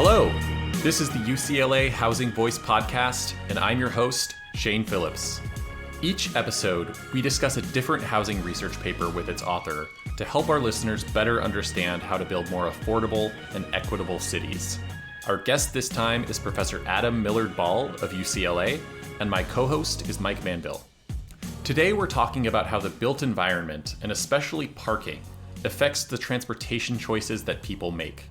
Hello, this is the UCLA Housing Voice Podcast, and I'm your host, Shane Phillips. Each episode, we discuss a different housing research paper with its author to help our listeners better understand how to build more affordable and equitable cities. Our guest this time is Professor Adam Millard-Ball of UCLA, and my co-host is Mike Manville. Today we're talking about how the built environment, and especially parking, affects the transportation choices that people make.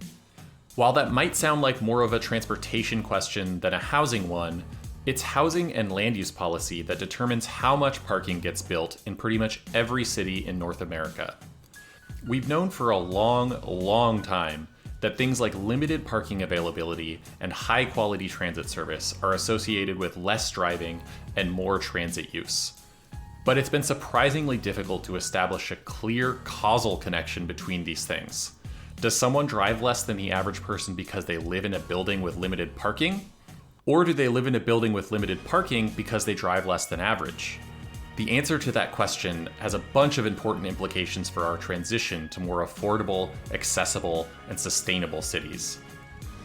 While that might sound like more of a transportation question than a housing one, it's housing and land use policy that determines how much parking gets built in pretty much every city in North America. We've known for a long time that things like limited parking availability and high quality transit service are associated with less driving and more transit use. But it's been surprisingly difficult to establish a clear causal connection between these things. Does someone drive less than the average person because they live in a building with limited parking? Or do they live in a building with limited parking because they drive less than average? The answer to that question has a bunch of important implications for our transition to more affordable, accessible, and sustainable cities.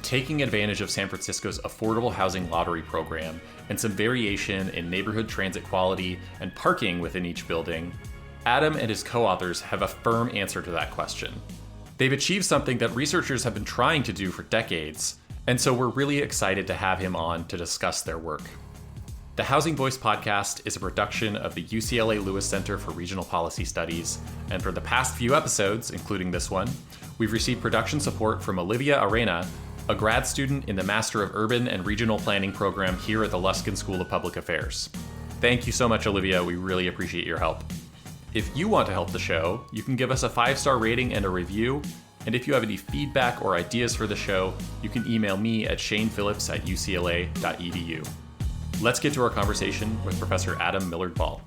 Taking advantage of San Francisco's affordable housing lottery program and some variation in neighborhood transit quality and parking within each building, Adam and his co-authors have a firm answer to that question. They've achieved something that researchers have been trying to do for decades, and so we're really excited to have him on to discuss their work. The Housing Voice podcast is a production of the UCLA Lewis Center for Regional Policy Studies, and for the past few episodes, including this one, we've received production support from Olivia Arena, a grad student in the Master of Urban and Regional Planning program here at the Luskin School of Public Affairs. Thank you so much, Olivia. We really appreciate your help. If you want to help the show, you can give us a 5-star rating and a review. And if you have any feedback or ideas for the show, you can email me at shanephillips@ucla.edu. Let's get to our conversation with Professor Adam Millard-Ball.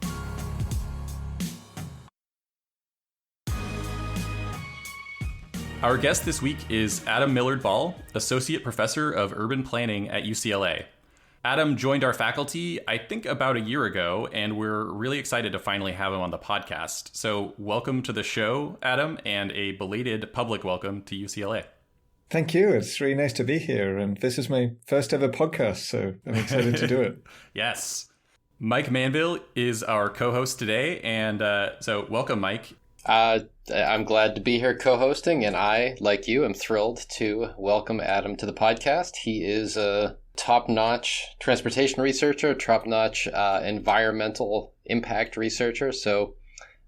Our guest this week is Adam Millard-Ball, Associate Professor of Urban Planning at UCLA. Adam joined our faculty, I think, about a year ago, and we're really excited to finally have him on the podcast. So welcome to the show, Adam, and a belated public welcome to UCLA. Thank you. It's really nice to be here, and this is my first ever podcast, so I'm excited to do it. Yes. Mike Manville is our co-host today, and so welcome, Mike. I'm glad to be here co-hosting, and I, like you, am thrilled to welcome Adam to the podcast. He is a top-notch transportation researcher, top-notch environmental impact researcher, so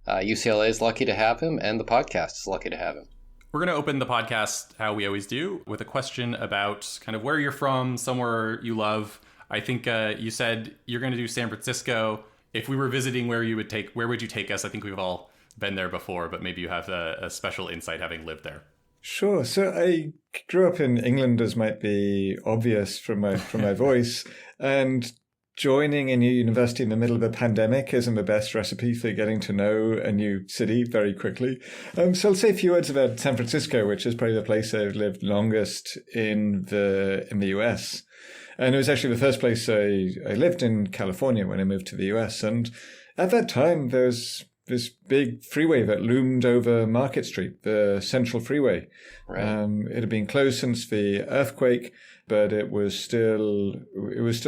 UCLA is lucky to have him, and the podcast is lucky to have him. We're going to open the podcast, how we always do, with a question about kind of where you're from, somewhere you love. I think you said you're going to do San Francisco. If we were visiting, where would you take us? I think we've all been there before, but maybe you have a special insight having lived there. Sure. So I grew up in England, as might be obvious from my voice, and joining a new university in the middle of a pandemic isn't the best recipe for getting to know a new city very quickly. So I'll say a few words about San Francisco, which is probably the place I've lived longest in the US. And it was actually the first place I lived in California when I moved to the US. And at that time, there was this big freeway that loomed over Market Street, the Central Freeway. Right. It had been closed since the earthquake, but it was still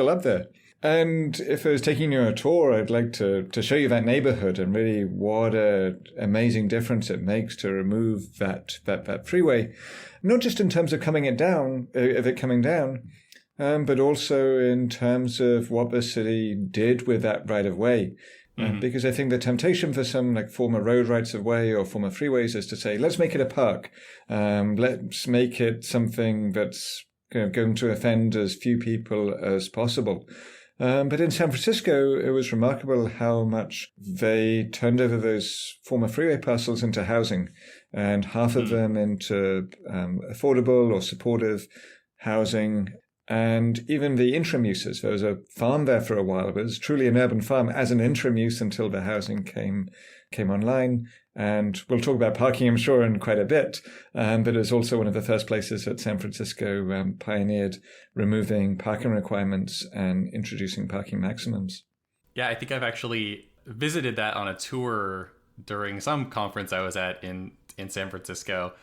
up there. And if I was taking you on a tour, I'd like to show you that neighborhood and really what an amazing difference it makes to remove that freeway, not just in terms of coming down, but also in terms of what the city did with that right of way. Because I think the temptation for some like former road rights of way or former freeways is to say, let's make it a park. Let's make it something that's going to offend as few people as possible. But in San Francisco, it was remarkable how much they turned over those former freeway parcels into housing, and half of them into affordable or supportive housing. And even the interim uses. There was a farm there for a while. It was truly an urban farm as an interim use until the housing came online. And we'll talk about parking, I'm sure, in quite a bit. But it was also one of the first places that San Francisco pioneered removing parking requirements and introducing parking maximums. Yeah, I think I've actually visited that on a tour during some conference I was at in San Francisco.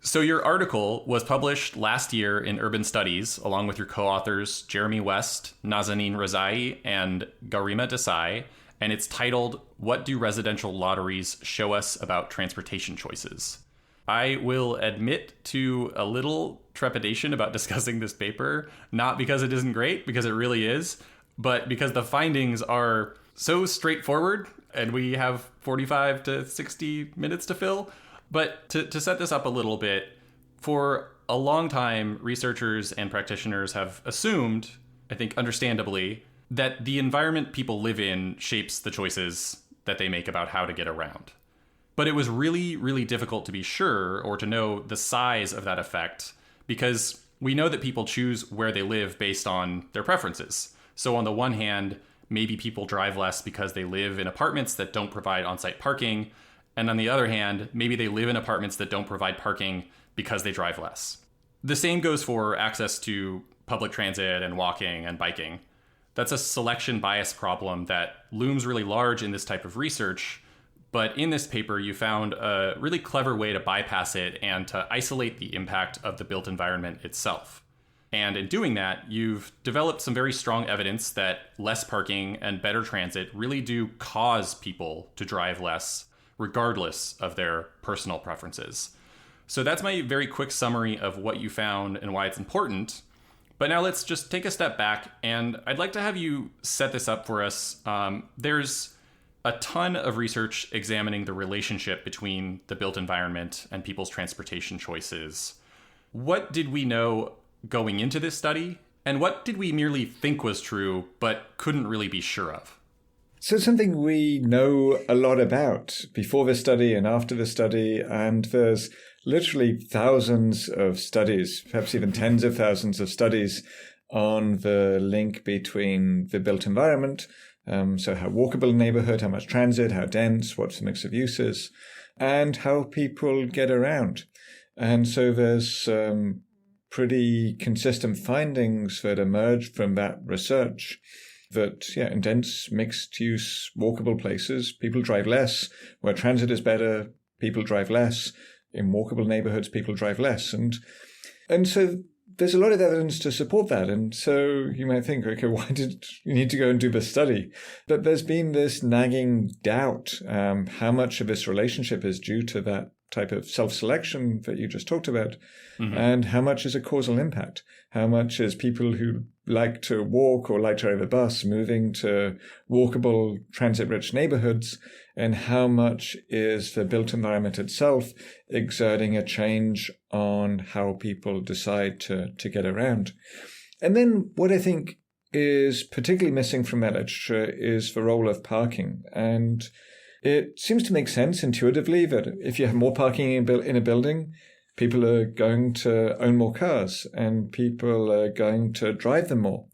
So your article was published last year in Urban Studies, along with your co-authors Jeremy West, Nazanin Rezai, and Garima Desai, and it's titled, "What Do Residential Lotteries Show Us About Transportation Choices?" I will admit to a little trepidation about discussing this paper, not because it isn't great, because it really is, but because the findings are so straightforward, and we have 45 to 60 minutes to fill. But to set this up a little bit, for a long time, researchers and practitioners have assumed, I think understandably, that the environment people live in shapes the choices that they make about how to get around. But it was really, really difficult to be sure or to know the size of that effect, because we know that people choose where they live based on their preferences. So on the one hand, maybe people drive less because they live in apartments that don't provide on-site parking. And on the other hand, maybe they live in apartments that don't provide parking because they drive less. The same goes for access to public transit and walking and biking. That's a selection bias problem that looms really large in this type of research. But in this paper, you found a really clever way to bypass it and to isolate the impact of the built environment itself. And in doing that, you've developed some very strong evidence that less parking and better transit really do cause people to drive less, regardless of their personal preferences. So that's my very quick summary of what you found and why it's important. But now let's just take a step back, and I'd like to have you set this up for us. There's a ton of research examining the relationship between the built environment and people's transportation choices. What did we know going into this study, and what did we merely think was true but couldn't really be sure of? So something we know a lot about before the study and after the study, and there's literally thousands of studies, perhaps even tens of thousands of studies on the link between the built environment, so how walkable a neighborhood, how much transit, how dense, what's the mix of uses, and how people get around. And so there's pretty consistent findings that emerge from that research that, in dense, mixed-use, walkable places, people drive less. Where transit is better, people drive less. In walkable neighborhoods, people drive less. And so there's a lot of evidence to support that. And so you might think, okay, why did you need to go and do this study? But there's been this nagging doubt, how much of this relationship is due to that type of self-selection that you just talked about, and how much is a causal impact? How much is people who like to walk or like to ride a bus moving to walkable, transit-rich neighborhoods, and how much is the built environment itself exerting a change on how people decide to get around? And then what I think is particularly missing from that literature is the role of parking. And it seems to make sense intuitively that if you have more parking in a building, people are going to own more cars and people are going to drive them more.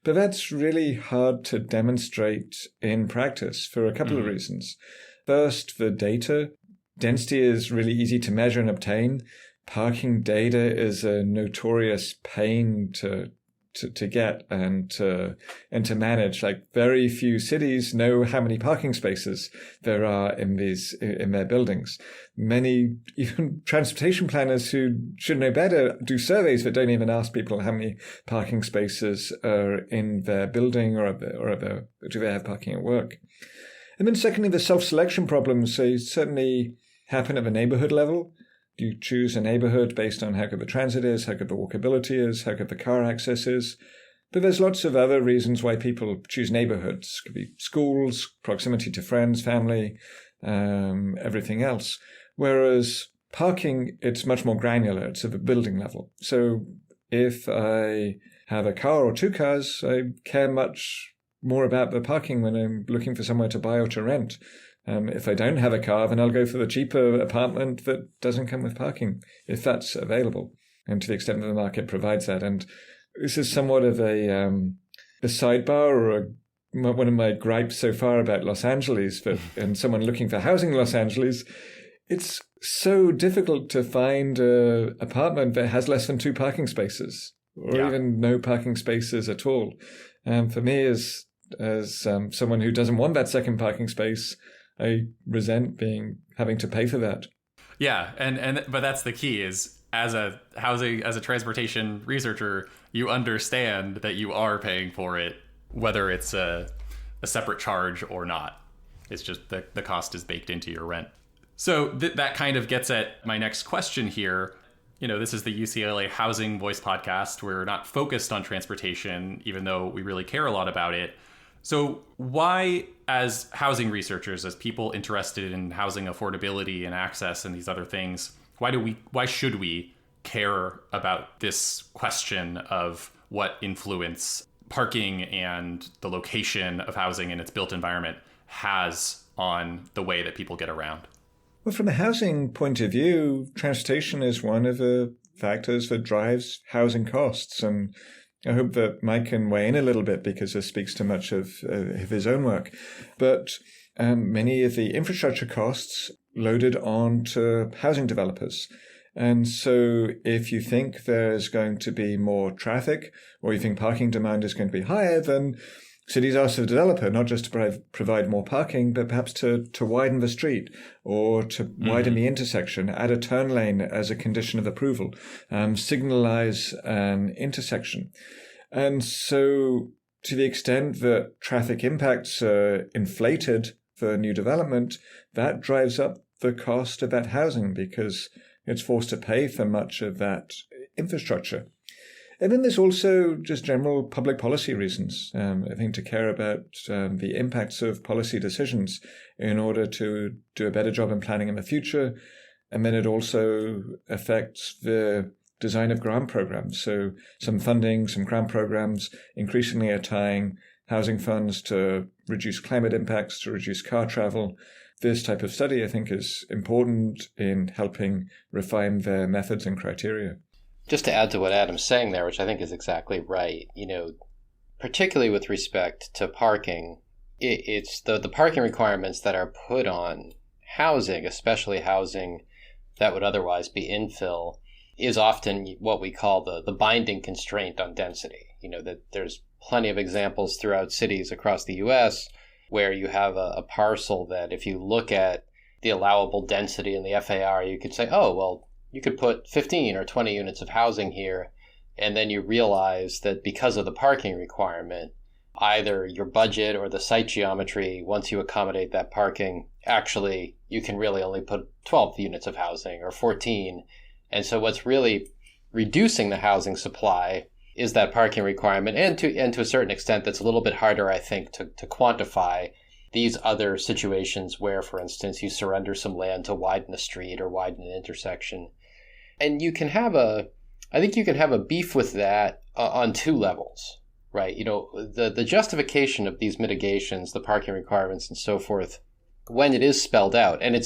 But that's really hard to demonstrate in practice for a couple of reasons. First, the data. Density is really easy to measure and obtain. Parking data is a notorious pain to get and to manage. Like, very few cities know how many parking spaces there are in their buildings. Many even transportation planners who should know better do surveys that don't even ask people how many parking spaces are in their building or do they have parking at work. And then secondly, the self-selection problems, they certainly happen at the neighborhood level. You choose a neighborhood based on how good the transit is, how good the walkability is, how good the car access is. But there's lots of other reasons why people choose neighborhoods. It could be schools, proximity to friends, family, everything else. Whereas parking, it's much more granular. It's at the building level. So if I have a car or two cars, I care much more about the parking when I'm looking for somewhere to buy or to rent. If I don't have a car, then I'll go for the cheaper apartment that doesn't come with parking, if that's available, and to the extent that the market provides that. And this is somewhat of a sidebar or one of my gripes so far about Los Angeles, and someone looking for housing in Los Angeles, it's so difficult to find an apartment that has less than 2 parking spaces, or even no parking spaces at all. For me, as someone who doesn't want that second parking space, I resent having to pay for that. Yeah, but that's the key is as a transportation researcher, you understand that you are paying for it, whether it's a separate charge or not. It's just the cost is baked into your rent. So that kind of gets at my next question here. This is the UCLA Housing Voice podcast. We're not focused on transportation, even though we really care a lot about it. So why, as housing researchers, as people interested in housing affordability and access and these other things, why should we care about this question of what influence parking and the location of housing and its built environment has on the way that people get around? Well, from a housing point of view, transportation is one of the factors that drives housing costs. And I hope that Mike can weigh in a little bit because this speaks to much of his own work. But many of the infrastructure costs loaded onto housing developers. And so if you think there's going to be more traffic or you think parking demand is going to be higher, then cities ask the developer not just to provide more parking, but perhaps to widen the street or to widen the intersection, add a turn lane as a condition of approval, signalize an intersection. And so to the extent that traffic impacts are inflated for new development, that drives up the cost of that housing because it's forced to pay for much of that infrastructure. And then there's also just general public policy reasons, I think, to care about the impacts of policy decisions in order to do a better job in planning in the future. And then it also affects the design of grant programs. So some funding, some grant programs increasingly are tying housing funds to reduce climate impacts, to reduce car travel. This type of study, I think, is important in helping refine their methods and criteria. Just to add to what Adam's saying there, which I think is exactly right, particularly with respect to parking, it's the parking requirements that are put on housing, especially housing that would otherwise be infill, is often what we call the binding constraint on density. That there's plenty of examples throughout cities across the U.S. where you have a parcel that if you look at the allowable density in the FAR, you could say, oh, well, you could put 15 or 20 units of housing here, and then you realize that because of the parking requirement, either your budget or the site geometry, once you accommodate that parking, actually you can really only put 12 units of housing or 14. And so what's really reducing the housing supply is that parking requirement, and to a certain extent that's a little bit harder, I think, to quantify these other situations where, for instance, you surrender some land to widen a street or widen an intersection. And I think you can have a beef with that on two levels, right? The justification of these mitigations, the parking requirements and so forth, when it is spelled out, and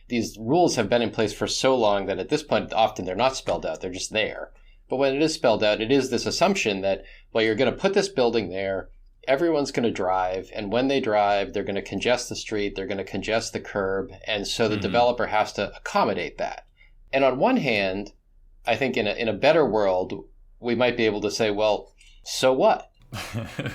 these rules have been in place for so long that at this point, often they're not spelled out, they're just there. But when it is spelled out, it is this assumption that, well, you're going to put this building there, everyone's going to drive, and when they drive, they're going to congest the street, they're going to congest the curb, and so the developer has to accommodate that. And on one hand, I think in a better world, we might be able to say, well, so what?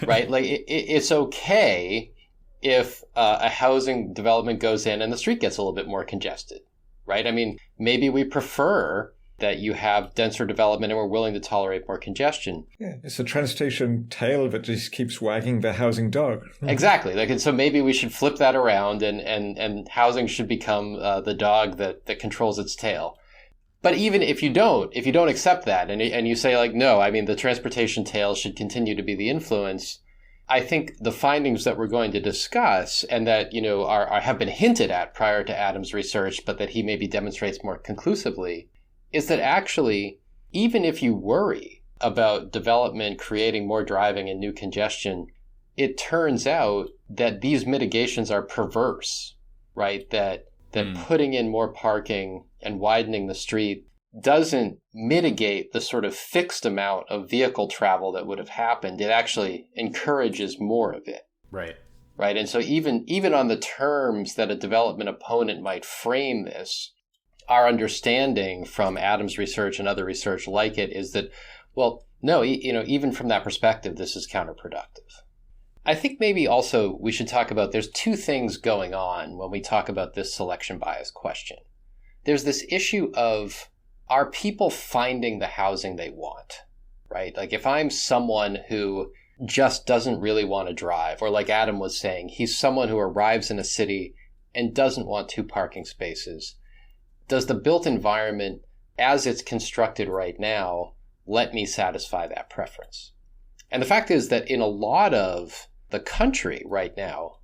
Right? Like it's okay if a housing development goes in and the street gets a little bit more congested, right? I mean, maybe we prefer that you have denser development and we're willing to tolerate more congestion. Yeah, it's a transportation tail that just keeps wagging the housing dog. Exactly. And so maybe we should flip that around and housing should become the dog that controls its tail. But even if you don't accept that and you say like, no, I mean, the transportation tail should continue to be the influence, I think the findings that we're going to discuss and that, have been hinted at prior to Adam's research, but that he maybe demonstrates more conclusively, is that actually, even if you worry about development creating more driving and new congestion, it turns out that these mitigations are perverse, right? That putting in more parking and widening the street doesn't mitigate the sort of fixed amount of vehicle travel that would have happened. It actually encourages more of it. Right. Right. And so even on the terms that a development opponent might frame this, our understanding from Adam's research and other research like it is that, well, no, even from that perspective, this is counterproductive. I think maybe also we should talk about, there's two things going on when we talk about this selection bias question. there's this issue of, are people finding the housing they want, right? Like if I'm someone who just doesn't really want to drive, or like Adam was saying, he's someone who arrives in a city and doesn't want 2 parking spaces, does the built environment as it's constructed right now let me satisfy that preference? And the fact is that in a lot of the country right now,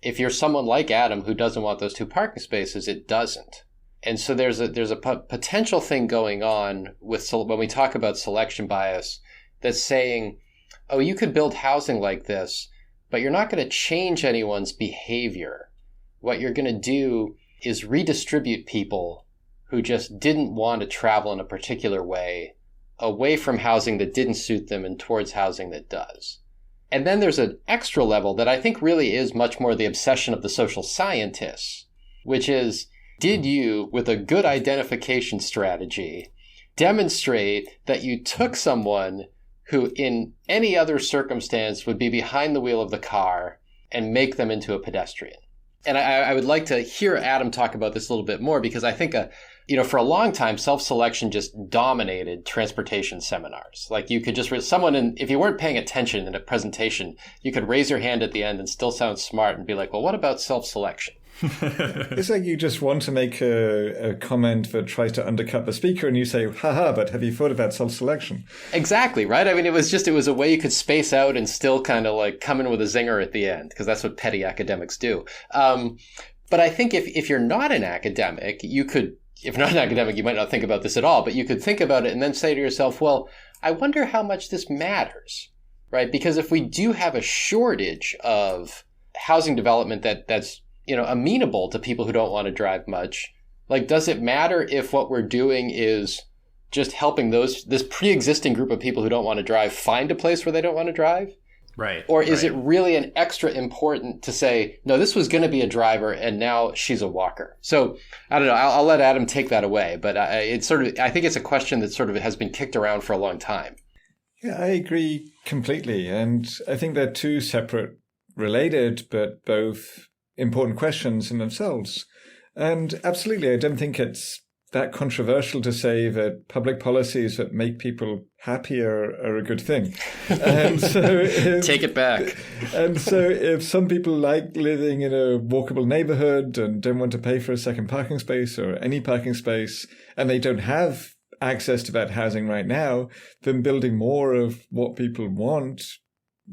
if you're someone like Adam who doesn't want those 2 parking spaces, it doesn't. And so there's a potential thing going on with when we talk about selection bias that's saying, oh, you could build housing like this, but you're not going to change anyone's behavior. What you're going to do is redistribute people who just didn't want to travel in a particular way away from housing that didn't suit them and towards housing that does. And then there's an extra level that I think really is much more the obsession of the social scientists, which is, did you, with a good identification strategy, demonstrate that you took someone who in any other circumstance would be behind the wheel of the car and make them into a pedestrian? And I would like to hear Adam talk about this a little bit more, because I think, for a long time, self-selection just dominated transportation seminars. Like you could just, if you weren't paying attention in a presentation, you could raise your hand at the end and still sound smart and be like, well, what about self-selection? It's like you just want to make a comment that tries to undercut the speaker and you say, haha, but have you thought about self-selection? Exactly, right? I mean, it was a way you could space out and still kind of like come in with a zinger at the end, because that's what petty academics do. But I think if you're not an academic, if not an academic, you might not think about this at all, but you could think about it and then say to yourself, well, I wonder how much this matters, right? Because if we do have a shortage of housing development that's amenable to people who don't want to drive much, like, does it matter if what we're doing is just helping this pre-existing group of people who don't want to drive find a place where they don't want to drive? Right. Or is it really an extra important to say, no, this was going to be a driver and now she's a walker? So I don't know. I'll let Adam take that away. But I think it's a question that sort of has been kicked around for a long time. Yeah, I agree completely. And I think they're 2 separate, related, but both important questions in themselves. And absolutely, I don't think it's that controversial to say that public policies that make people happier are a good thing. And so take it back. And so if some people like living in a walkable neighborhood and don't want to pay for a second parking space or any parking space, and they don't have access to that housing right now, then building more of what people want,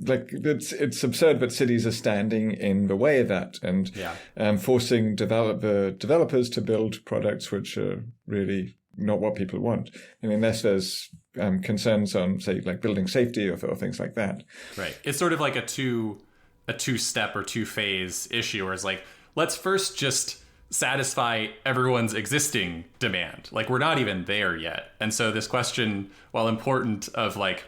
like it's absurd that cities are standing in the way of that and forcing developers to build products which are really not what people want. I mean, unless there's concerns on, say, like building safety or things like that. Right. It's sort of like a two-step or two-phase issue, where it's like, let's first just satisfy everyone's existing demand. Like, we're not even there yet. And so this question, while important, of like,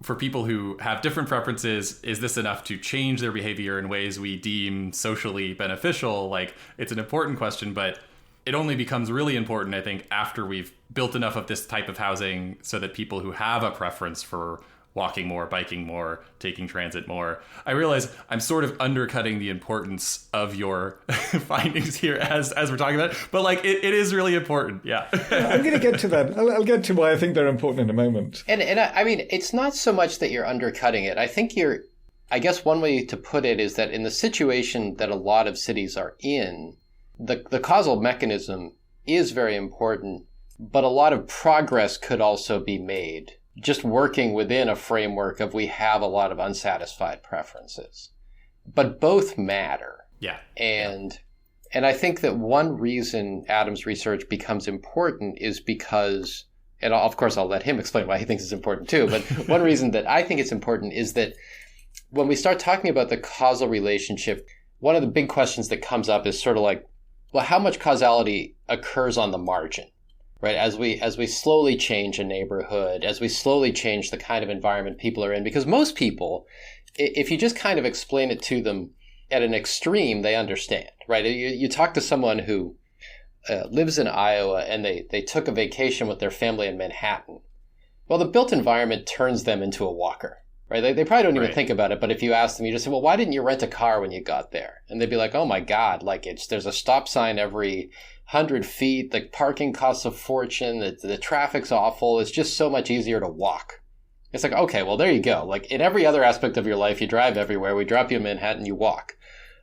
for people who have different preferences, is this enough to change their behavior in ways we deem socially beneficial? Like, it's an important question, but it only becomes really important, I think, after we've built enough of this type of housing so that people who have a preference for walking more, biking more, taking transit more. I realize I'm sort of undercutting the importance of your findings here as we're talking about it, but like it is really important. Yeah. I'm going to get to that. I'll get to why I think they're important in a moment. And I mean, it's not so much that you're undercutting it. I think I guess one way to put it is that in the situation that a lot of cities are in, the causal mechanism is very important, but a lot of progress could also be made just working within a framework of we have a lot of unsatisfied preferences. But both matter. Yeah. And I think that one reason Adam's research becomes important is because, and of course I'll let him explain why he thinks it's important too, but one reason that I think it's important is that when we start talking about the causal relationship, one of the big questions that comes up is sort of like, well, how much causality occurs on the margin? Right, as we slowly change a neighborhood, as we slowly change the kind of environment people are in, because most people, if you just kind of explain it to them at an extreme, they understand, right? You talk to someone who lives in Iowa and they took a vacation with their family in Manhattan. Well, the built environment turns them into a walker, right? They probably don't even think about it, but if you ask them, you just say, well, why didn't you rent a car when you got there? And they'd be like, oh my God, like there's a stop sign every 100 feet, the parking costs a fortune, the traffic's awful. It's just so much easier to walk. It's like, okay, well, there you go. Like in every other aspect of your life, you drive everywhere. We drop you in Manhattan, you walk.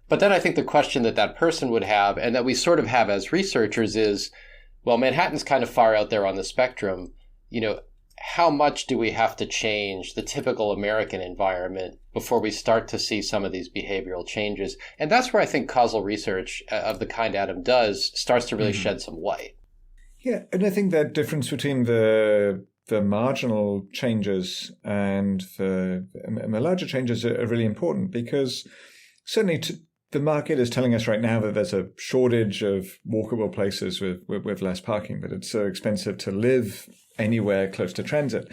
But then I think the question that person would have, and that we sort of have as researchers is, well, Manhattan's kind of far out there on the spectrum. How much do we have to change the typical American environment before we start to see some of these behavioral changes? And that's where I think causal research of the kind Adam does starts to really shed some light. Yeah, and I think that difference between the marginal changes and the larger changes are really important, because certainly the market is telling us right now that there's a shortage of walkable places with less parking, that it's so expensive to live anywhere close to transit.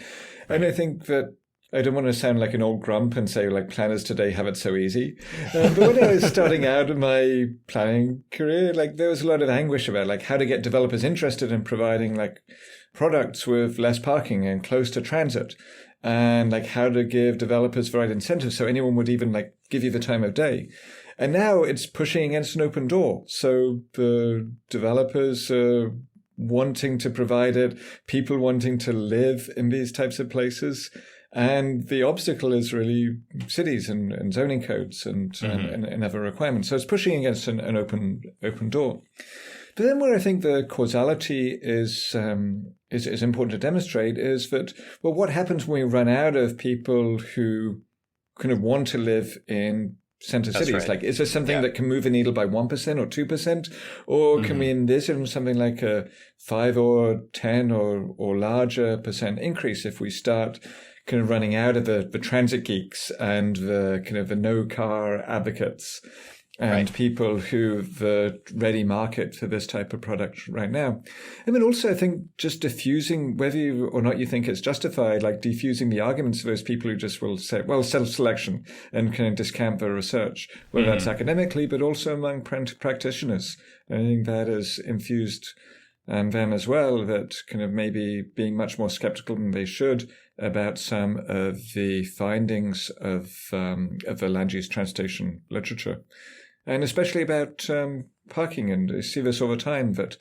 And I think that I don't want to sound like an old grump and say like planners today have it so easy. But when I was starting out in my planning career, like there was a lot of anguish about like how to get developers interested in providing like products with less parking and close to transit, and like how to give developers the right incentives so anyone would even like give you the time of day. And now it's pushing against an open door. So the developers are wanting to provide it, people wanting to live in these types of places. And the obstacle is really cities and zoning codes and other requirements. So it's pushing against an open door. But then where I think the causality is important to demonstrate is that, well, what happens when we run out of people who kind of want to live in center cities? Right. Like, is there something that can move the needle by 1% or 2%? Or can we envision something like a 5 or 10 or larger percent increase if we start kind of running out of the transit geeks and the kind of the no car advocates and people who the ready market for this type of product right now. I mean, also, I think just diffusing, whether you or not you think it's justified, like diffusing the arguments of those people who just will say, well, self-selection, and kind of discount the research, whether that's academically, but also among practitioners. I think that has infused them as well, that kind of maybe being much more skeptical than they should about some of the findings of the land use transportation literature. And especially about parking. And I see this all the time that,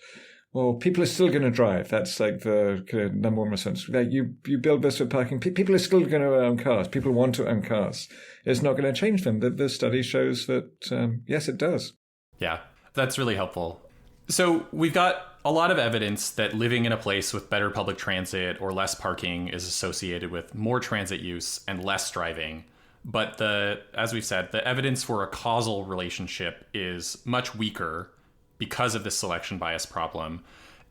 well, people are still going to drive. That's like the kind of number one response. Like you build this with parking. People are still going to own cars. People want to own cars. It's not going to change them. The study shows that, yes, it does. Yeah, that's really helpful. So we've got a lot of evidence that living in a place with better public transit or less parking is associated with more transit use and less driving. But as we've said, the evidence for a causal relationship is much weaker because of this selection bias problem.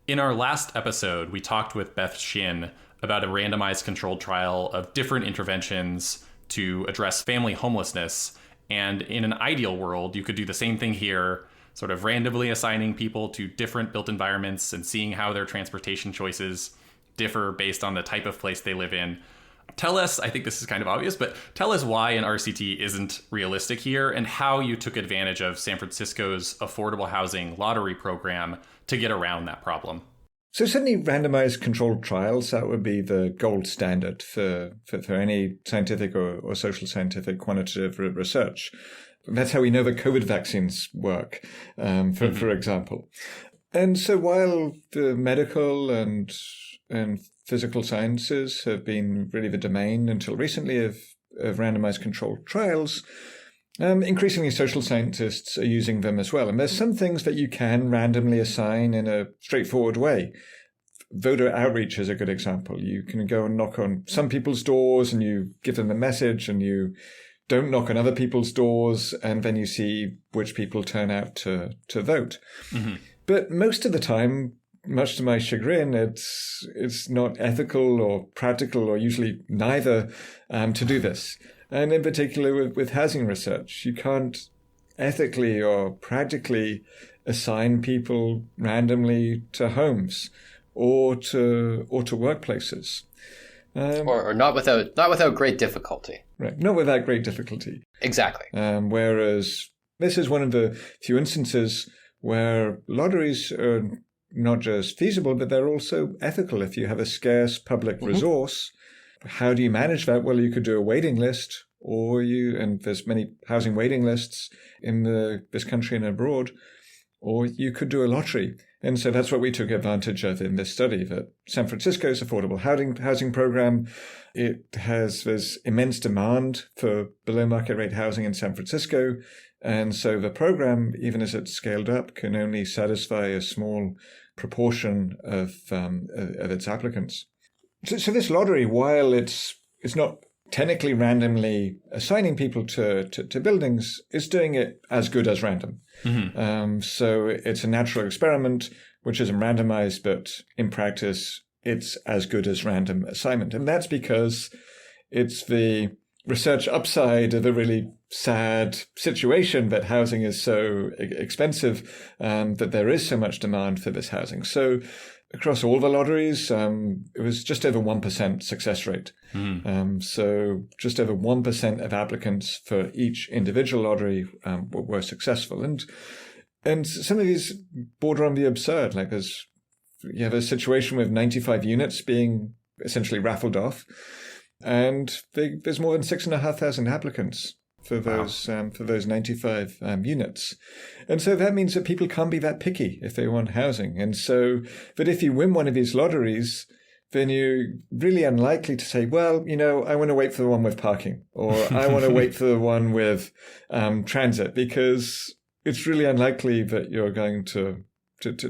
In our last episode, we talked with Beth Shin about a randomized controlled trial of different interventions to address family homelessness. And in an ideal world, you could do the same thing here, sort of randomly assigning people to different built environments and seeing how their transportation choices differ based on the type of place they live in. Tell us, I think this is kind of obvious, but tell us why an RCT isn't realistic here and how you took advantage of San Francisco's affordable housing lottery program to get around that problem. So certainly randomized controlled trials, that would be the gold standard for any scientific or social scientific quantitative research. That's how we know that COVID vaccines work, for example. And so while the medical and physical sciences have been really the domain until recently of randomized controlled trials, increasingly social scientists are using them as well. And there's some things that you can randomly assign in a straightforward way. Voter outreach is a good example. You can go and knock on some people's doors and you give them a message, and you don't knock on other people's doors, and then you see which people turn out to vote. Mm-hmm. But most of the time, much to my chagrin, it's not ethical or practical, or usually neither, to do this. And in particular with housing research, you can't ethically or practically assign people randomly to homes or to workplaces. Or not without great difficulty. Right, not without great difficulty. Exactly. Whereas this is one of the few instances where lotteries are not just feasible, but they're also ethical. If you have a scarce public resource, how do you manage that? Well, you could do a waiting list, and there's many housing waiting lists in this country and abroad, or you could do a lottery. And so that's what we took advantage of in this study, that San Francisco's affordable housing program, there's immense demand for below market rate housing in San Francisco. And so the program, even as it's scaled up, can only satisfy a small proportion of its applicants. So this lottery, while it's not technically randomly assigning people to buildings, is doing it as good as random. Mm-hmm. So it's a natural experiment, which isn't randomized, but in practice, it's as good as random assignment. And that's because it's the research upside of a really sad situation that housing is so expensive, that there is so much demand for this housing. So across all the lotteries, it was just over 1% success rate. So just over 1% of applicants for each individual lottery were successful. And some of these border on the absurd, like you have a situation with 95 units being essentially raffled off, and there's more than 6,500 applicants for those 95 units. And so that means that people can't be that picky if they want housing. And so, but if you win one of these lotteries, then you're really unlikely to say, well, I want to wait for the one with parking, or I want to wait for the one with transit, because it's really unlikely that you're going to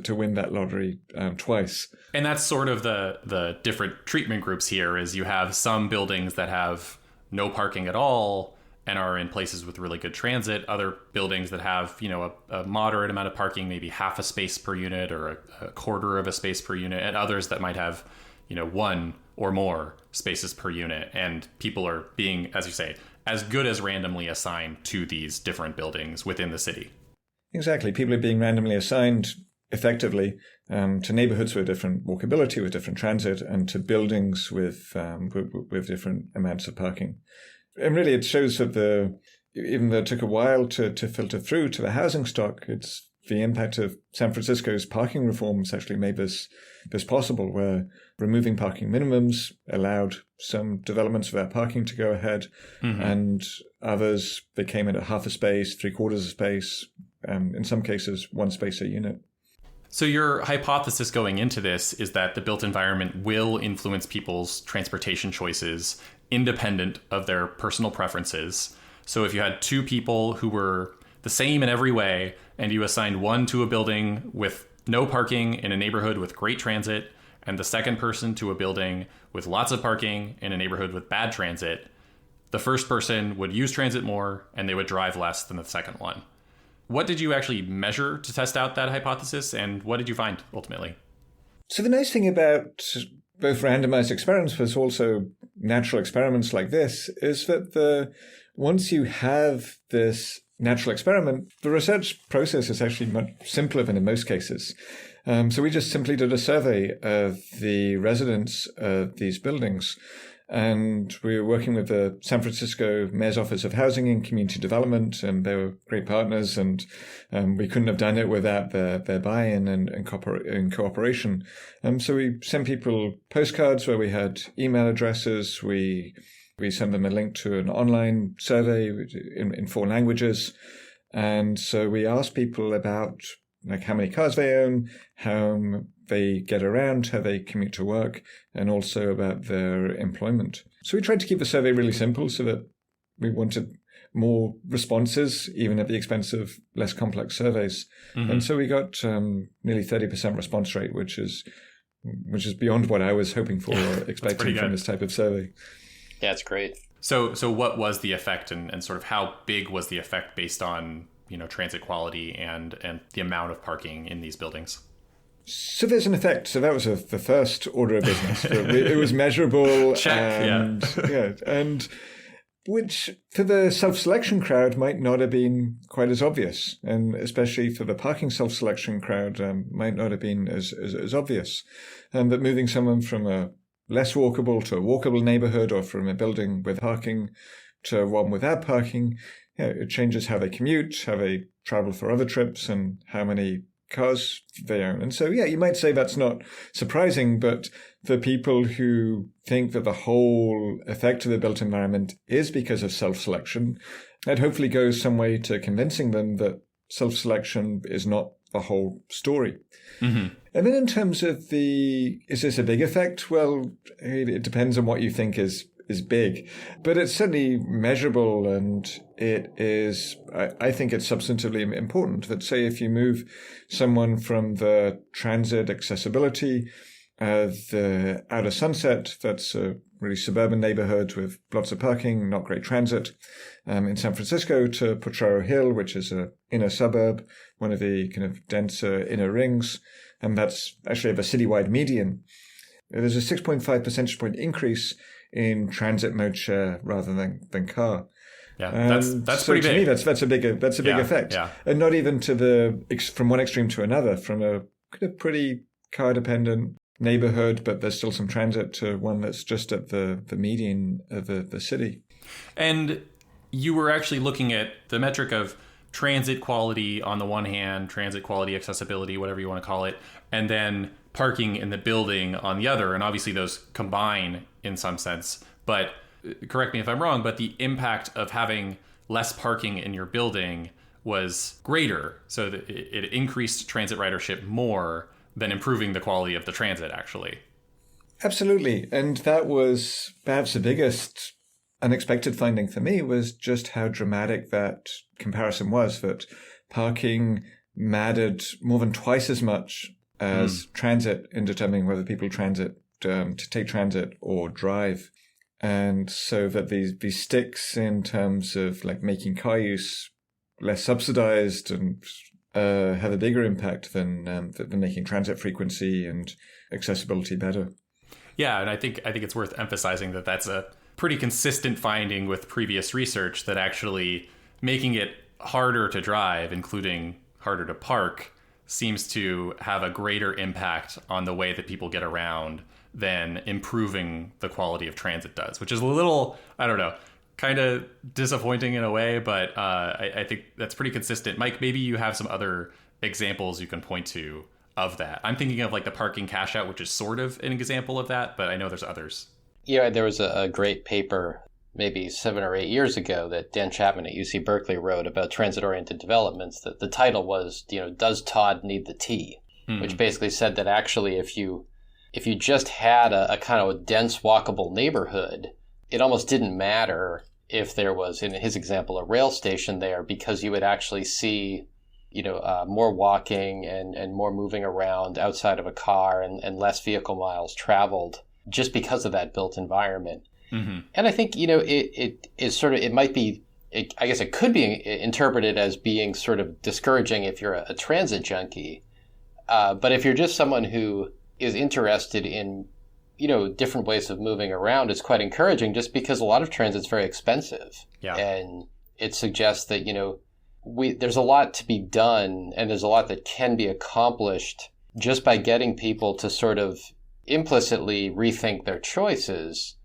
win that lottery twice. And that's sort of the different treatment groups here, is you have some buildings that have no parking at all and are in places with really good transit, other buildings that have, a moderate amount of parking, maybe half a space per unit or a quarter of a space per unit, and others that might have, one or more spaces per unit. And people are being, as you say, as good as randomly assigned to these different buildings within the city. Exactly. People are being randomly assigned effectively to neighborhoods with different walkability, with different transit, and to buildings with different amounts of parking. And really, it shows that even though it took a while to filter through to the housing stock, it's the impact of San Francisco's parking reforms actually made this possible, where removing parking minimums allowed some developments of that parking to go ahead, and others, they came in at half a space, 3/4 of space, in some cases, 1 space a unit. So your hypothesis going into this is that the built environment will influence people's transportation choices independent of their personal preferences. So if you had 2 people who were the same in every way, and you assigned one to a building with no parking in a neighborhood with great transit, and the second person to a building with lots of parking in a neighborhood with bad transit, the first person would use transit more and they would drive less than the second one. What did you actually measure to test out that hypothesis, and what did you find ultimately? So the nice thing about both randomized experiments, but also natural experiments like this, is that once you have this natural experiment, the research process is actually much simpler than in most cases. So we just simply did a survey of the residents of these buildings. And we were working with the San Francisco Mayor's Office of Housing and Community Development, and they were great partners, and we couldn't have done it without their buy-in and cooperation. So we sent people postcards where we had email addresses. We sent them a link to an online survey in 4 languages. And so we asked people about how many cars they own, how they get around, how they commute to work, and also about their employment. So we tried to keep the survey really simple so that we wanted more responses, even at the expense of less complex surveys. And so we got nearly 30% response rate, which is beyond what I was hoping for or expecting from this type of survey. Yeah, it's great. So what was the effect, and sort of how big was the effect based on transit quality and the amount of parking in these buildings? So there's an effect. So that was the first order of business. It was measurable. Check, and which for the self-selection crowd might not have been quite as obvious. And especially for the parking self-selection crowd might not have been as obvious. But moving someone from a less walkable to a walkable neighborhood, or from a building with parking to one without parking, it changes how they commute, how they travel for other trips, and how many cars they own. And so, you might say that's not surprising, but for people who think that the whole effect of the built environment is because of self-selection, that hopefully goes some way to convincing them that self-selection is not the whole story. Mm-hmm. And then in terms of is this a big effect? Well, it depends on what you think is big, but it's certainly measurable, and it is, I think it's substantively important that, say, if you move someone from the transit accessibility, the outer Sunset, that's a really suburban neighborhood with lots of parking, not great transit, in San Francisco, to Potrero Hill, which is a inner suburb, one of the kind of denser inner rings, and that's actually of a citywide median. There's a 6.5 percentage point increase in transit mode share rather than car. Yeah, that's so pretty big. To me, that's a big effect, and not even from one extreme to another, from a kind of pretty car dependent neighborhood, but there's still some transit, to one that's just at the median of the city. And you were actually looking at the metric of transit quality on the one hand, transit quality, accessibility, whatever you want to call it, and then parking in the building on the other. And obviously those combine in some sense, but correct me if I'm wrong, but the impact of having less parking in your building was greater. So that it increased transit ridership more than improving the quality of the transit, actually. Absolutely. And that was perhaps the biggest unexpected finding for me, was just how dramatic that comparison was, that parking mattered more than twice as much as transit in determining whether people to take transit or drive. And so that these sticks in terms of like making car use less subsidized and have a bigger impact than making transit frequency and accessibility better. Yeah, and I think it's worth emphasizing that that's a pretty consistent finding with previous research, that actually making it harder to drive, including harder to park, seems to have a greater impact on the way that people get around than improving the quality of transit does, which is a little, I don't know, kind of disappointing in a way, but I think that's pretty consistent. Mike, maybe you have some other examples you can point to of that. I'm thinking of like the parking cash out, which is sort of an example of that, but I know there's others. Yeah, there was a great paper maybe 7 or 8 years ago that Dan Chapman at UC Berkeley wrote about transit-oriented developments. That the title was, does Todd need the T? Which basically said that actually if you just had a kind of dense walkable neighborhood, it almost didn't matter if there was, in his example, a rail station there, because you would actually see, more walking and more moving around outside of a car and less vehicle miles traveled just because of that built environment. Mm-hmm. And I think, it is sort of, it might be, I guess it could be interpreted as being sort of discouraging if you're a transit junkie. But if you're just someone who is interested in, different ways of moving around, it's quite encouraging, just because a lot of transit's very expensive. Yeah. And it suggests that, there's a lot to be done, and there's a lot that can be accomplished just by getting people to sort of implicitly rethink their choices,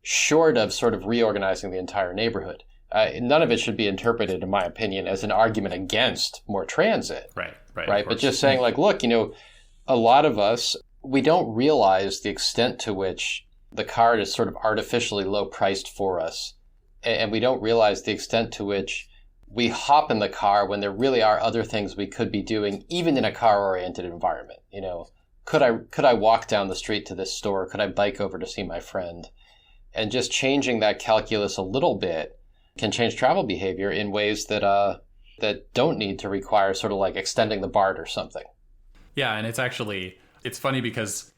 short of sort of reorganizing the entire neighborhood. None of it should be interpreted, in my opinion, as an argument against more transit. Right. But just saying, like, look, a lot of us, we don't realize the extent to which the car is sort of artificially low priced for us. And we don't realize the extent to which we hop in the car when there really are other things we could be doing, even in a car-oriented environment. Could I walk down the street to this store? Could I bike over to see my friend? And just changing that calculus a little bit can change travel behavior in ways that don't need to require sort of like extending the BART or something. Yeah, and it's funny because,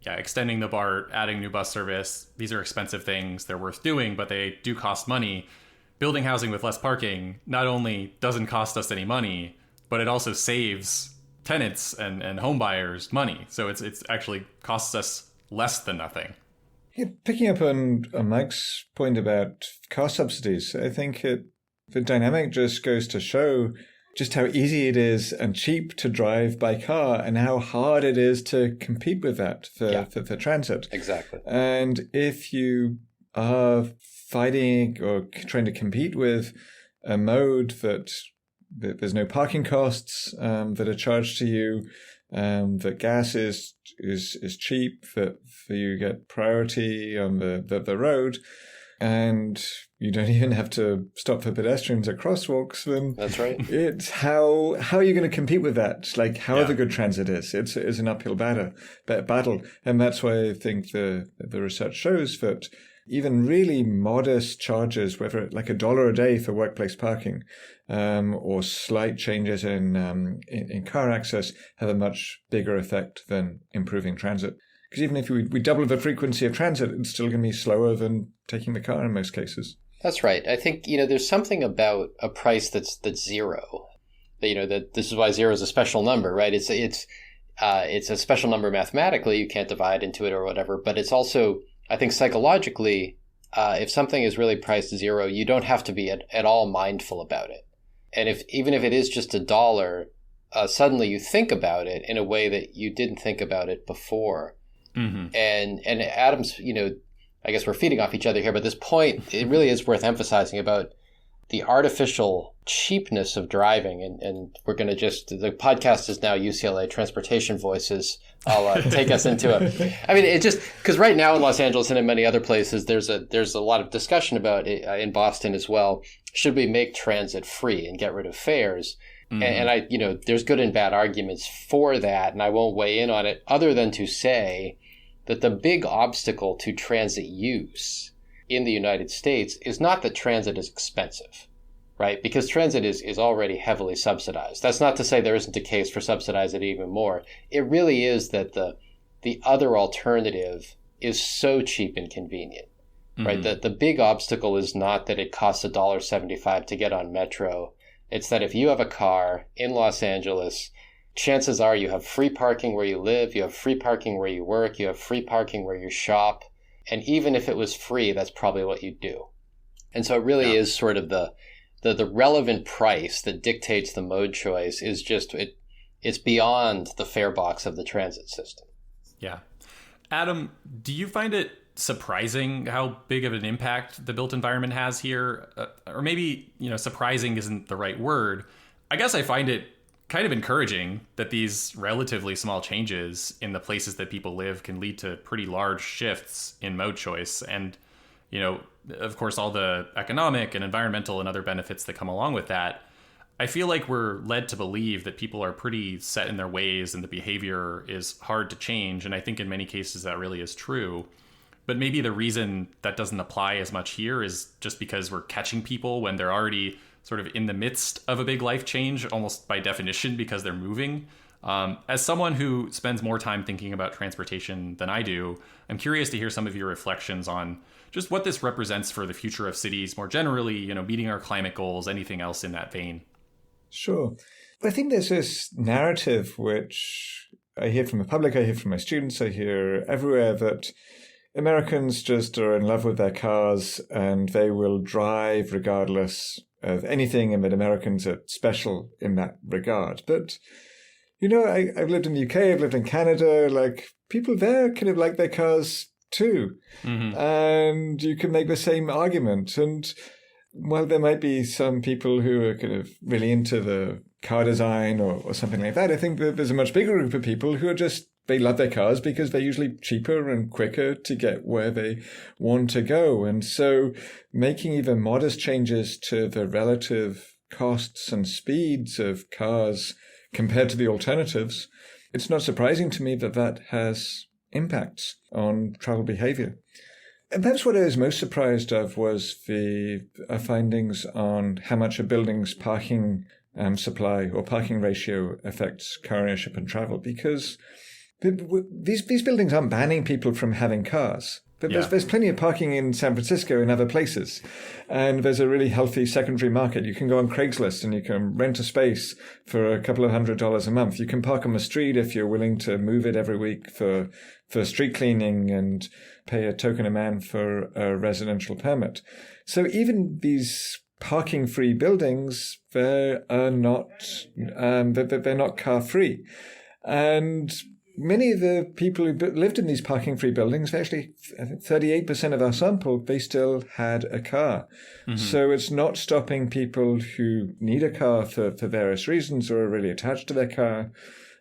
extending the BART, adding new bus service, these are expensive things. They're worth doing, but they do cost money. Building housing with less parking not only doesn't cost us any money, but it also saves tenants and home buyers money. So it's actually costs us less than nothing. Yeah, picking up on Mike's point about car subsidies, I think the dynamic just goes to show just how easy it is and cheap to drive by car, and how hard it is to compete with that for transit. Exactly. And if you are fighting or trying to compete with a mode that there's no parking costs that are charged to you, that gas is cheap, that you get priority on the road, and you don't even have to stop for pedestrians at crosswalks, then that's right. It's how are you going to compete with that? Like, however good transit is, it's an uphill battle. And that's why I think the research shows that even really modest charges, whether like $1 a day for workplace parking, or slight changes in car access, have a much bigger effect than improving transit. Because even if we double the frequency of transit, it's still going to be slower than taking the car in most cases. That's right. I think, there's something about a price that's zero. That this is why zero is a special number, right? It's a special number mathematically. You can't divide into it or whatever. But it's also, I think, psychologically, if something is really priced zero, you don't have to be at all mindful about it. And even if it is just $1, suddenly you think about it in a way that you didn't think about it before. Mm-hmm. And Adam's, I guess we're feeding off each other here, but this point, it really is worth emphasizing about the artificial cheapness of driving. And we're going to the podcast is now UCLA Transportation Voices. I'll take us into it. I mean, it just, because right now in Los Angeles and in many other places, there's a lot of discussion about it, in Boston as well. Should we make transit free and get rid of fares? Mm-hmm. And I, there's good and bad arguments for that, and I won't weigh in on it other than to say that the big obstacle to transit use in the United States is not that transit is expensive, right? Because transit is already heavily subsidized. That's not to say there isn't a case for subsidizing it even more. It really is that the other alternative is so cheap and convenient, right? Mm-hmm. The big obstacle is not that it costs $1.75 to get on Metro. It's that if you have a car in Los Angeles, chances are you have free parking where you live, you have free parking where you work, you have free parking where you shop. And even if it was free, that's probably what you do. And so it really is sort of the relevant price that dictates the mode choice is just, it's beyond the fare box of the transit system. Yeah. Adam, do you find it surprising how big of an impact the built environment has here? Or maybe, surprising isn't the right word. I guess I find it kind of encouraging that these relatively small changes in the places that people live can lead to pretty large shifts in mode choice. And, of course, all the economic and environmental and other benefits that come along with that. I feel like we're led to believe that people are pretty set in their ways and the behavior is hard to change. And I think in many cases that really is true. But maybe the reason that doesn't apply as much here is just because we're catching people when they're already sort of in the midst of a big life change, almost by definition, because they're moving. As someone who spends more time thinking about transportation than I do, I'm curious to hear some of your reflections on just what this represents for the future of cities more generally, meeting our climate goals, anything else in that vein. Sure. I think there's this narrative which I hear from the public, I hear from my students, I hear everywhere that Americans just are in love with their cars and they will drive regardless of anything, and that Americans are special in that regard. But, I've lived in the UK, I've lived in Canada, like, people there kind of like their cars too. Mm-hmm. And you can make the same argument. And while there might be some people who are kind of really into the car design or something like that, I think that there's a much bigger group of people who are just, they love their cars because they're usually cheaper and quicker to get where they want to go. And so making even modest changes to the relative costs and speeds of cars compared to the alternatives, it's not surprising to me that that has impacts on travel behavior. And perhaps what I was most surprised of was the findings on how much a building's parking supply or parking ratio affects car ownership and travel, because these buildings aren't banning people from having cars. But there's plenty of parking in San Francisco and other places. And there's a really healthy secondary market. You can go on Craigslist and you can rent a space for a couple of $100s a month. You can park on the street if you're willing to move it every week for street cleaning and pay a token a man for a residential permit. So even these parking-free buildings, they're not car-free. And many of the people who lived in these parking-free buildings, actually 38% of our sample, they still had a car. Mm-hmm. So it's not stopping people who need a car for various reasons or are really attached to their car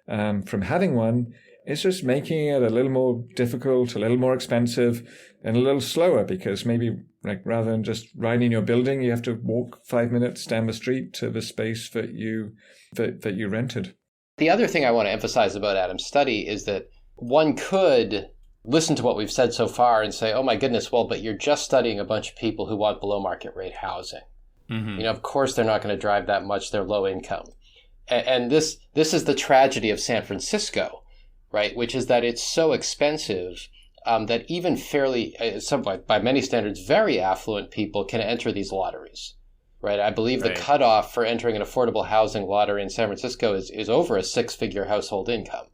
from having one. It's just making it a little more difficult, a little more expensive, and a little slower, because maybe rather than just riding your building, you have to walk 5 minutes down the street to the space that you rented. The other thing I want to emphasize about Adam's study is that one could listen to what we've said so far and say, oh my goodness, well, but you're just studying a bunch of people who want below market rate housing. Mm-hmm. Of course, they're not going to drive that much. They're low income. And this is the tragedy of San Francisco, right? Which is that it's so expensive that even fairly, by many standards, very affluent people can enter these lotteries, right? I believe the cutoff for entering an affordable housing lottery in San Francisco is over a 6-figure household income.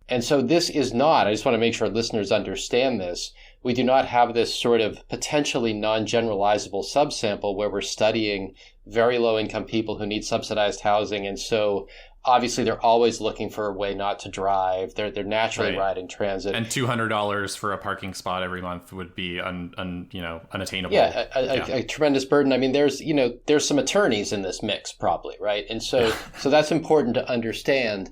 And so this is not, I just want to make sure listeners understand this, we do not have this sort of potentially non-generalizable subsample where we're studying very low-income people who need subsidized housing. And so obviously they're always looking for a way not to drive. They're naturally riding transit. And $200 for a parking spot every month would be unattainable. Yeah, a tremendous burden. I mean, there's some attorneys in this mix probably, right? And so that's important to understand.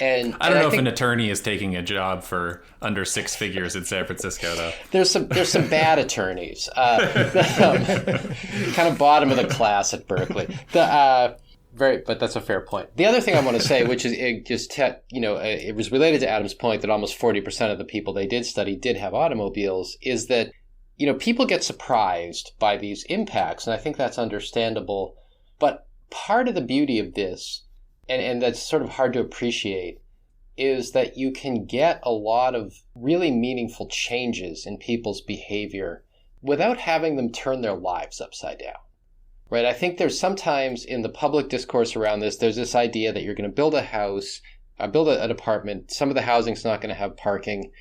And I don't know if an attorney is taking a job for under 6 figures in San Francisco, though. There's some bad attorneys, kind of bottom of the class at Berkeley. But that's a fair point. The other thing I want to say, which is it was related to Adam's point that almost 40% of the people they did study did have automobiles, is that people get surprised by these impacts, and I think that's understandable. But part of the beauty of this, and that's sort of hard to appreciate, is that you can get a lot of really meaningful changes in people's behavior without having them turn their lives upside down, right? I think there's sometimes in the public discourse around this, there's this idea that you're going to build a house, build an apartment, some of the housing's not going to have parking.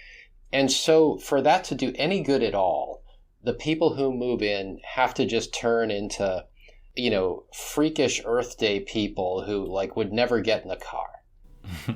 And so for that to do any good at all, the people who move in have to just turn into freakish Earth Day people who would never get in a car.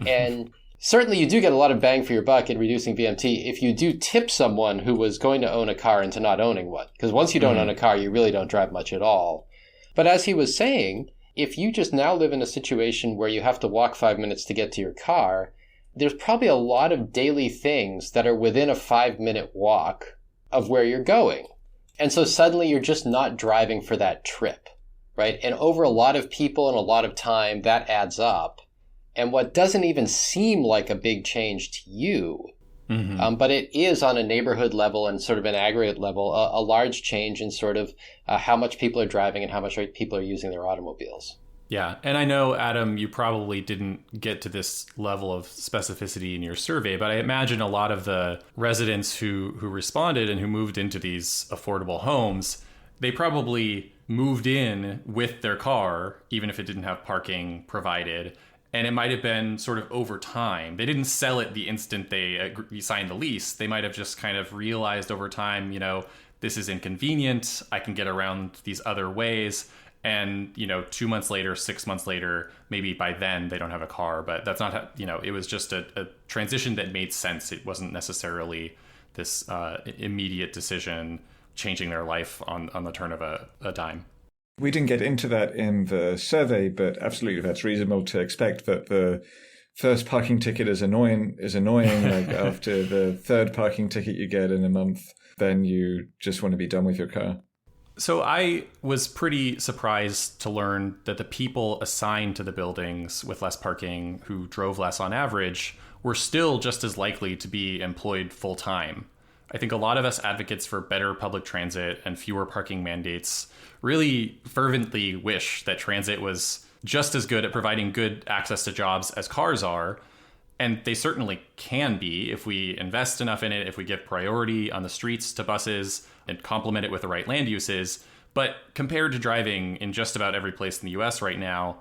And certainly you do get a lot of bang for your buck in reducing VMT if you do tip someone who was going to own a car into not owning one. Because once you don't own a car, you really don't drive much at all. But as he was saying, if you just now live in a situation where you have to walk 5 minutes to get to your car, there's probably a lot of daily things that are within a 5-minute walk of where you're going. And so suddenly you're just not driving for that trip. Right? And over a lot of people and a lot of time, that adds up. And what doesn't even seem like a big change to you, but it is on a neighborhood level and sort of an aggregate level, a large change in sort of how much people are driving and how much people are using their automobiles. Yeah. And I know, Adam, you probably didn't get to this level of specificity in your survey, but I imagine a lot of the residents who responded and who moved into these affordable homes, they probably moved in with their car, even if it didn't have parking provided. And it might have been sort of over time. They didn't sell it the instant they signed the lease. They might have just kind of realized over time, this is inconvenient. I can get around these other ways. And, 2 months later, 6 months later, maybe by then they don't have a car. But that's not, it was just a transition that made sense. It wasn't necessarily this immediate decision changing their life on the turn of a dime. We didn't get into that in the survey, but absolutely that's reasonable to expect that the first parking ticket is annoying. After the third parking ticket you get in a month, then you just want to be done with your car. So I was pretty surprised to learn that the people assigned to the buildings with less parking who drove less on average were still just as likely to be employed full time. I think a lot of us advocates for better public transit and fewer parking mandates really fervently wish that transit was just as good at providing good access to jobs as cars are. And they certainly can be if we invest enough in it, if we give priority on the streets to buses and complement it with the right land uses. But compared to driving in just about every place in the US right now,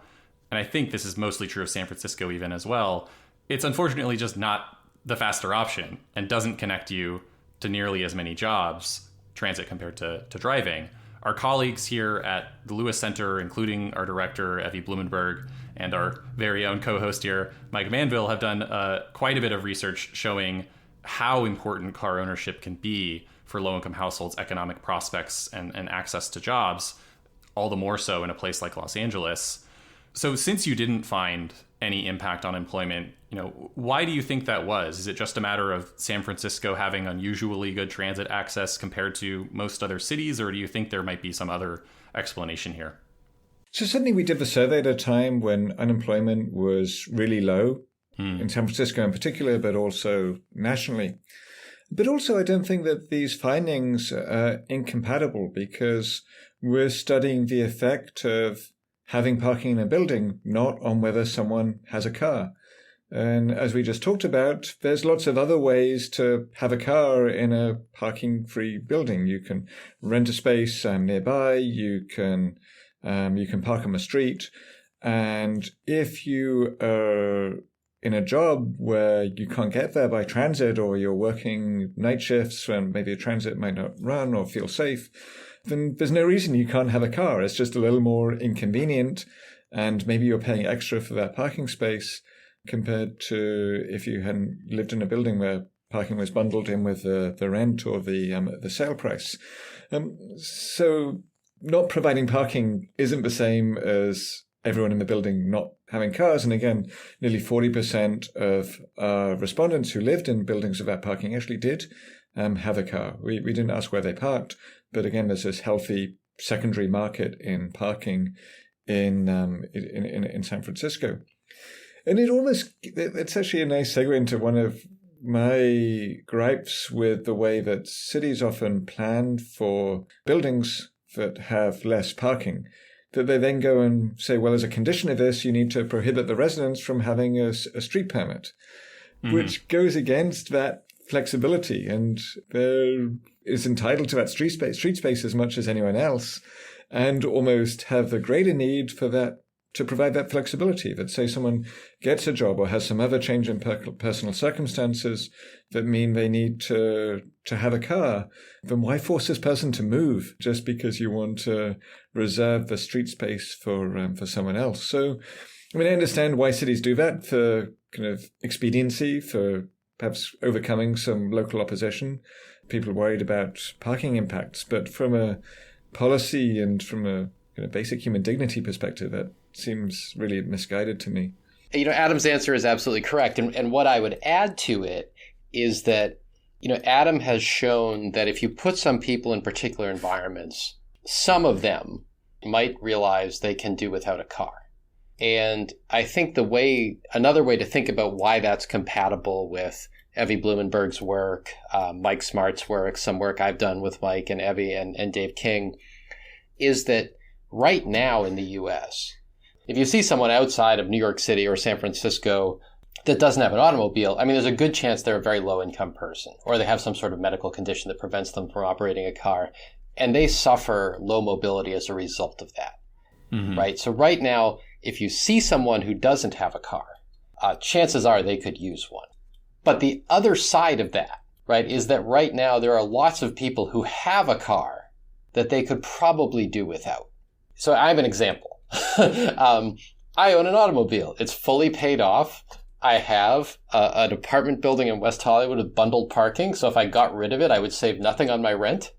and I think this is mostly true of San Francisco even as well, it's unfortunately just not the faster option and doesn't connect you to nearly as many jobs, transit compared to driving. Our colleagues here at the Lewis Center, including our director, Evie Blumenberg, and our very own co-host here, Mike Manville, have done quite a bit of research showing how important car ownership can be for low-income households' economic prospects and access to jobs, all the more so in a place like Los Angeles. So since you didn't find any impact on employment, why do you think that was? Is it just a matter of San Francisco having unusually good transit access compared to most other cities, or do you think there might be some other explanation here? So certainly we did the survey at a time when unemployment was really low, in San Francisco in particular, but also nationally. But also I don't think that these findings are incompatible, because we're studying the effect of having parking in a building, not on whether someone has a car. And as we just talked about, there's lots of other ways to have a car in a parking-free building. You can rent a space nearby. You can park on the street. And if you are in a job where you can't get there by transit, or you're working night shifts when maybe a transit might not run or feel safe, then there's no reason you can't have a car. It's just a little more inconvenient, and maybe you're paying extra for that parking space compared to if you hadn't lived in a building where parking was bundled in with the rent or the sale price. So not providing parking isn't the same as everyone in the building not having cars. And again, nearly 40% of respondents who lived in buildings without parking actually did have a car. We didn't ask where they parked, but again, there's this healthy secondary market in parking in San Francisco. And it's actually a nice segue into one of my gripes with the way that cities often plan for buildings that have less parking, that they then go and say, well, as a condition of this, you need to prohibit the residents from having a street permit, which goes against that flexibility, and is entitled to that street space as much as anyone else, and almost have a greater need for that, to provide that flexibility, that say someone gets a job or has some other change in personal circumstances that mean they need to have a car, then why force this person to move just because you want to reserve the street space for someone else? So, I mean, I understand why cities do that, for kind of expediency, for perhaps overcoming some local opposition, people worried about parking impacts. But from a policy and from a kind of basic human dignity perspective, that seems really misguided to me. Adam's answer is absolutely correct. And what I would add to it is that, Adam has shown that if you put some people in particular environments, some of them might realize they can do without a car. And I think another way to think about why that's compatible with Evie Blumenberg's work, Mike Smart's work, some work I've done with Mike and Evie and Dave King, is that right now in the US, if you see someone outside of New York City or San Francisco that doesn't have an automobile, I mean, there's a good chance they're a very low-income person, or they have some sort of medical condition that prevents them from operating a car, and they suffer low mobility as a result of that, right? So right now, if you see someone who doesn't have a car, chances are they could use one. But the other side of that, right, is that right now there are lots of people who have a car that they could probably do without. So I have an example. I own an automobile. It's fully paid off. I have an apartment building in West Hollywood with bundled parking. So if I got rid of it, I would save nothing on my rent.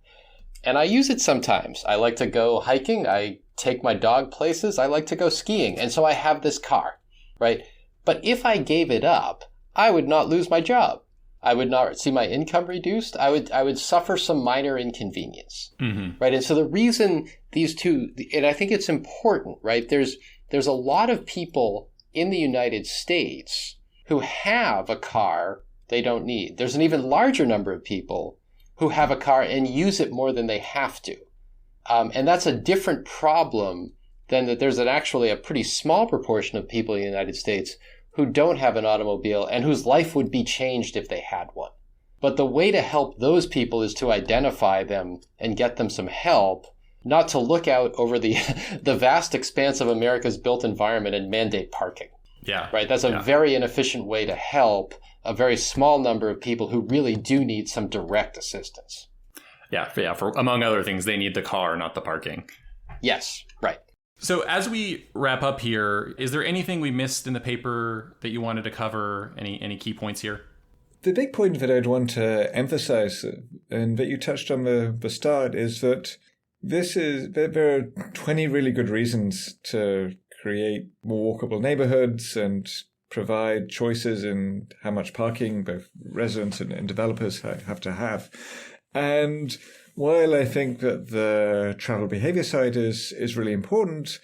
And I use it sometimes. I like to go hiking. I take my dog places. I like to go skiing. And so I have this car, right? But if I gave it up, I would not lose my job. I would not see my income reduced. I would suffer some minor inconvenience, right? And so the reason these two, and I think it's important, right? There's a lot of people in the United States who have a car they don't need. There's an even larger number of people who have a car and use it more than they have to. And that's a different problem than that there's actually a pretty small proportion of people in the United States who don't have an automobile and whose life would be changed if they had one. But the way to help those people is to identify them and get them some help, not to look out over the vast expanse of America's built environment and mandate parking. Yeah. Right? That's a very inefficient way to help a very small number of people who really do need some direct assistance. Yeah. For among other things, they need the car, not the parking. Yes. Right. So as we wrap up here, is there anything we missed in the paper that you wanted to cover? Any key points here? The big point that I'd want to emphasize, and that you touched on the start, is that there are 20 really good reasons to create more walkable neighborhoods and provide choices in how much parking both residents and developers have to have. And while I think that the travel behavior side is really important,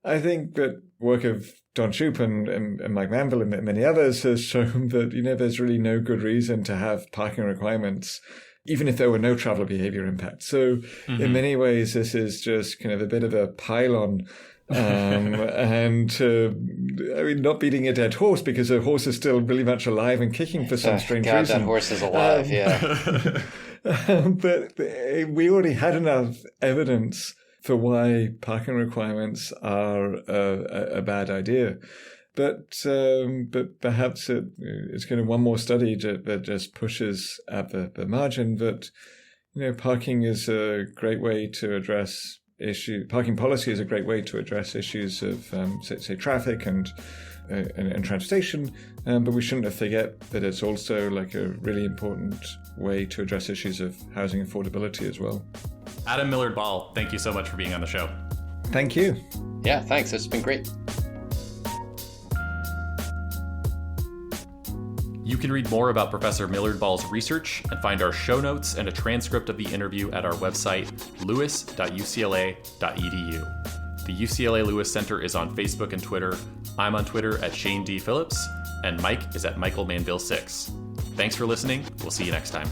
I think that work of Don Shoup and Mike Manville and many others has shown that, there's really no good reason to have parking requirements, even if there were no traveler behavior impact. So in many ways, this is just kind of a bit of a pile-on. And not beating a dead horse, because a horse is still really much alive and kicking for some strange reason. That horse is alive, yeah. But we already had enough evidence for why parking requirements are a bad idea. But perhaps it's kind of one more study that just pushes at the margin that, parking is a great way to address parking policy is a great way to address issues of, say, traffic and transportation, but we shouldn't forget that it's also like a really important way to address issues of housing affordability as well. Adam Millard-Ball, thank you so much for being on the show. Thank you. Yeah, thanks. It's been great. You can read more about Professor Millard-Ball's research and find our show notes and a transcript of the interview at our website, lewis.ucla.edu. The UCLA Lewis Center is on Facebook and Twitter. I'm on Twitter at Shane D. Phillips, and Mike is at Michael Manville 6. Thanks for listening. We'll see you next time.